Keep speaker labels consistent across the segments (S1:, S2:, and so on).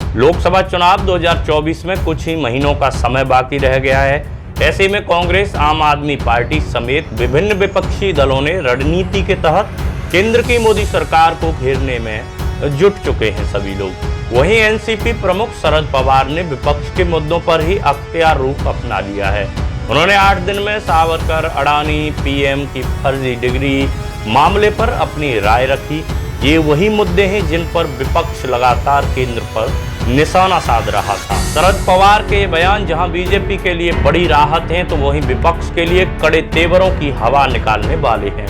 S1: लोकसभा चुनाव 2024 में कुछ ही महीनों का समय बाकी रह गया है। ऐसे में कांग्रेस, आम आदमी पार्टी समेत विभिन्न विपक्षी दलों ने रणनीति के तहत केंद्र की मोदी सरकार को घेरने में जुट चुके हैं सभी लोग। वहीं एनसीपी प्रमुख शरद पवार ने विपक्ष के मुद्दों पर ही अख्तियार रूप अपना लिया है। उन्होंने 8 दिन में सावरकर, अडानी, पीएम की फर्जी डिग्री मामले पर अपनी राय रखी। ये वही मुद्दे हैं जिन पर विपक्ष लगातार केंद्र पर निशाना साध रहा था। शरद पवार के बयान जहां बीजेपी के लिए बड़ी राहत हैं, तो वहीं विपक्ष के लिए कड़े तेवरों की हवा निकालने वाले हैं।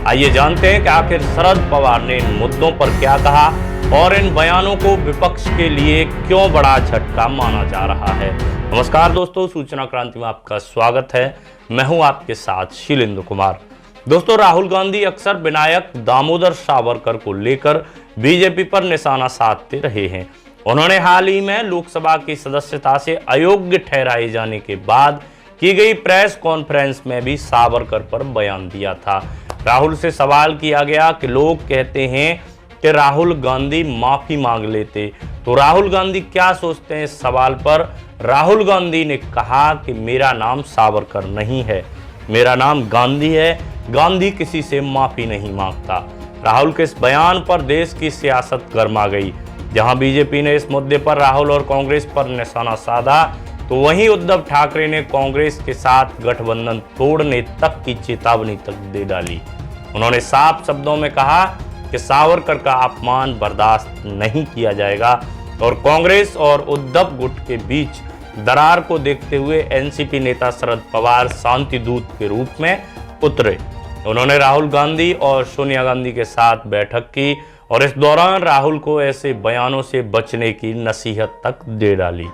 S1: आइए जानते हैं कि आखिर शरद पवार ने इन मुद्दों पर क्या कहा और इन बयानों को विपक्ष के लिए क्यों बड़ा झटका माना जा रहा है। नमस्कार दोस्तों, सूचना क्रांति में आपका स्वागत है। मैं हूं आपके साथ शीलेंद्र कुमार। दोस्तों, राहुल गांधी अक्सर विनायक दामोदर सावरकर को लेकर बीजेपी पर निशाना साधते रहे हैं। उन्होंने हाल ही में लोकसभा की सदस्यता से अयोग्य ठहराए जाने के बाद की गई प्रेस कॉन्फ्रेंस में भी सावरकर पर बयान दिया था। राहुल से सवाल किया गया कि लोग कहते हैं कि राहुल गांधी माफी मांग लेते, तो राहुल गांधी क्या सोचते हैं इस सवाल पर राहुल गांधी ने कहा कि मेरा नाम सावरकर नहीं है, मेरा नाम गांधी है। गांधी किसी से माफी नहीं मांगता। राहुल के इस बयान पर देश की सियासत गर्मा गई। जहां बीजेपी ने इस मुद्दे पर राहुल और कांग्रेस पर निशाना साधा, तो वहीं उद्धव ठाकरे ने कांग्रेस के साथ गठबंधन तोड़ने तक की चेतावनी तक दे डाली। उन्होंने साफ शब्दों में कहा कि सावरकर का अपमान बर्दाश्त नहीं किया जाएगा और कांग्रेस और उद्धव गुट के बीच दरार को देखते हुए एनसीपी नेता शरद पवार शांति दूत के रूप में उतरे। उन्होंने राहुल गांधी और सोनिया गांधी के साथ बैठक की और इस दौरान राहुल को ऐसे बयानों से बचने की नसीहत तक दे डाली।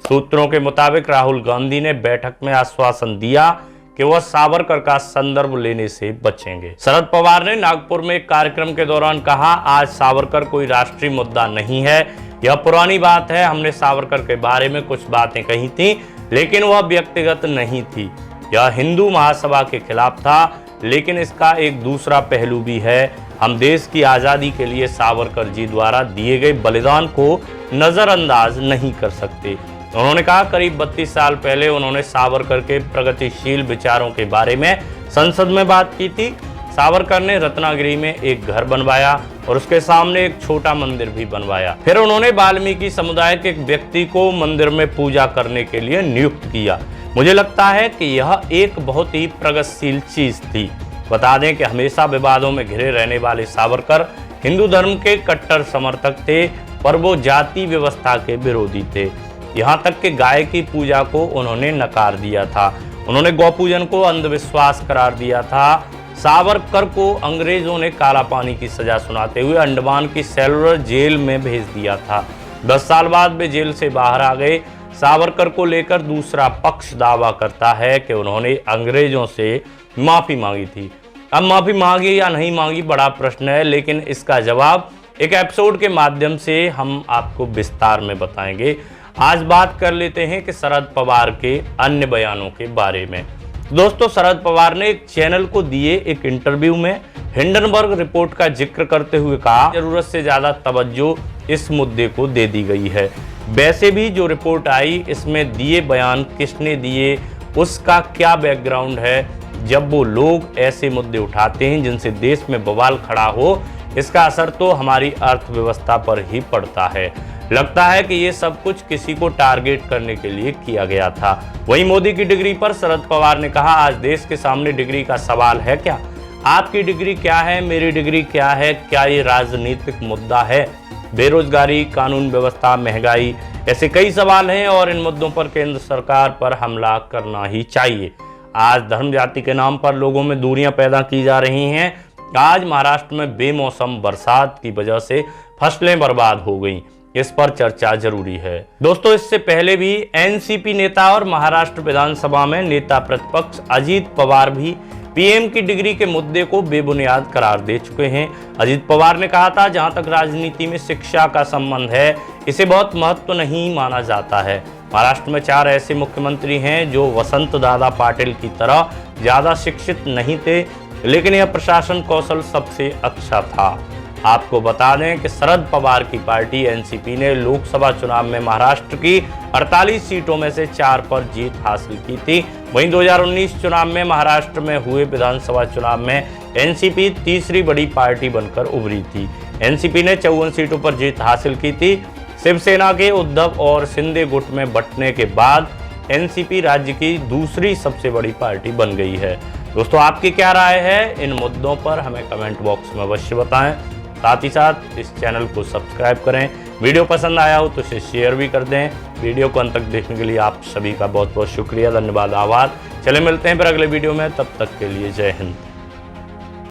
S1: सूत्रों के मुताबिक राहुल गांधी ने बैठक में आश्वासन दिया कि वह सावरकर का संदर्भ लेने से बचेंगे। शरद पवार ने नागपुर में एक कार्यक्रम के दौरान कहा, आज सावरकर कोई राष्ट्रीय मुद्दा नहीं है, यह पुरानी बात है। हमने सावरकर के बारे में कुछ बातें कही थी, लेकिन वह व्यक्तिगत नहीं थी। यह हिंदू महासभा के खिलाफ था, लेकिन इसका एक दूसरा पहलू भी है। हम देश की आज़ादी के लिए सावरकर जी द्वारा दिए गए बलिदान को नज़रअंदाज नहीं कर सकते। उन्होंने कहा, करीब 32 साल पहले उन्होंने सावरकर के प्रगतिशील विचारों के बारे में संसद में बात की थी। सावरकर ने रत्नागिरी में एक घर बनवाया और उसके सामने एक छोटा मंदिर भी बनवाया। फिर उन्होंने वाल्मीकि समुदाय के एक व्यक्ति को मंदिर में पूजा करने के लिए नियुक्त किया। मुझे लगता है कि यह एक बहुत ही प्रगतिशील चीज थी। बता दें कि हमेशा विवादों में घिरे रहने वाले सावरकर हिंदू धर्म के कट्टर समर्थक थे, पर वो जाति व्यवस्था के विरोधी थे। यहाँ तक कि गाय की पूजा को उन्होंने नकार दिया था। उन्होंने गौपूजन को अंधविश्वास करार दिया था। सावरकर को अंग्रेजों ने काला पानी की सजा सुनाते हुए अंडमान की सेलुलर जेल में भेज दिया था। 10 साल बाद वे जेल से बाहर आ गए। सावरकर को लेकर दूसरा पक्ष दावा करता है कि उन्होंने अंग्रेजों से माफी मांगी थी। अब माफी मांगी या नहीं मांगी बड़ा प्रश्न है, लेकिन इसका जवाब एक एपिसोड के माध्यम से हम आपको विस्तार में बताएंगे। आज बात कर लेते हैं कि शरद पवार के अन्य बयानों के बारे में। दोस्तों, शरद पवार ने एक चैनल को दिए एक इंटरव्यू में हिंडनबर्ग रिपोर्ट का जिक्र करते हुए कहा, जरूरत से ज्यादा तवज्जो इस मुद्दे को दे दी गई है। वैसे भी जो रिपोर्ट आई, इसमें दिए बयान किसने दिए, उसका क्या बैकग्राउंड है। जब वो लोग ऐसे मुद्दे उठाते हैं जिनसे देश में बवाल खड़ा हो, इसका असर तो हमारी अर्थव्यवस्था पर ही पड़ता है। लगता है कि ये सब कुछ किसी को टारगेट करने के लिए किया गया था। वहीं मोदी की डिग्री पर शरद पवार ने कहा, आज देश के सामने डिग्री का सवाल है क्या? आपकी डिग्री क्या है, मेरी डिग्री क्या है? क्या ये राजनीतिक मुद्दा है? बेरोजगारी, कानून व्यवस्था, महंगाई, ऐसे कई सवाल हैं और इन मुद्दों पर केंद्र सरकार पर हमला करना ही चाहिए। आज धर्म जाति के नाम पर लोगों में दूरियां पैदा की जा रही हैं। आज महाराष्ट्र में बेमौसम बरसात की वजह से फसलें बर्बाद हो गईं। इस पर चर्चा जरूरी है। दोस्तों, इससे पहले भी एनसीपी नेता और महाराष्ट्र विधानसभा में नेता प्रतिपक्ष अजीत पवार भी पीएम की डिग्री के मुद्दे को बेबुनियाद करार दे चुके हैं। अजीत पवार ने कहा था, जहां तक राजनीति में शिक्षा का संबंध है, इसे बहुत महत्व नहीं माना जाता है। महाराष्ट्र में 4 ऐसे मुख्यमंत्री हैं जो वसंत दादा पाटिल की तरह ज्यादा शिक्षित नहीं थे, लेकिन यह प्रशासन कौशल सबसे अच्छा था। आपको बता दें कि शरद पवार की पार्टी एनसीपी ने लोकसभा चुनाव में महाराष्ट्र की 48 सीटों में से 4 पर जीत हासिल की थी। वहीं 2019 चुनाव में महाराष्ट्र में हुए विधानसभा चुनाव में एनसीपी तीसरी बड़ी पार्टी बनकर उभरी थी। एनसीपी ने 54 सीटों पर जीत हासिल की थी। शिवसेना के उद्धव और शिंदे गुट में बंटने के बाद एनसीपी राज्य की दूसरी सबसे बड़ी पार्टी बन गई है। दोस्तों, आपकी क्या राय है इन मुद्दों पर, हमें कमेंट बॉक्स में अवश्य बताएं। साथ ही साथ इस चैनल को सब्सक्राइब करें। वीडियो पसंद आया हो तो इसे शेयर भी कर दें। वीडियो को अंत तक देखने के लिए आप सभी का बहुत बहुत शुक्रिया, धन्यवाद, आभार। चले मिलते हैं फिर अगले वीडियो में, तब तक के लिए जय हिंद।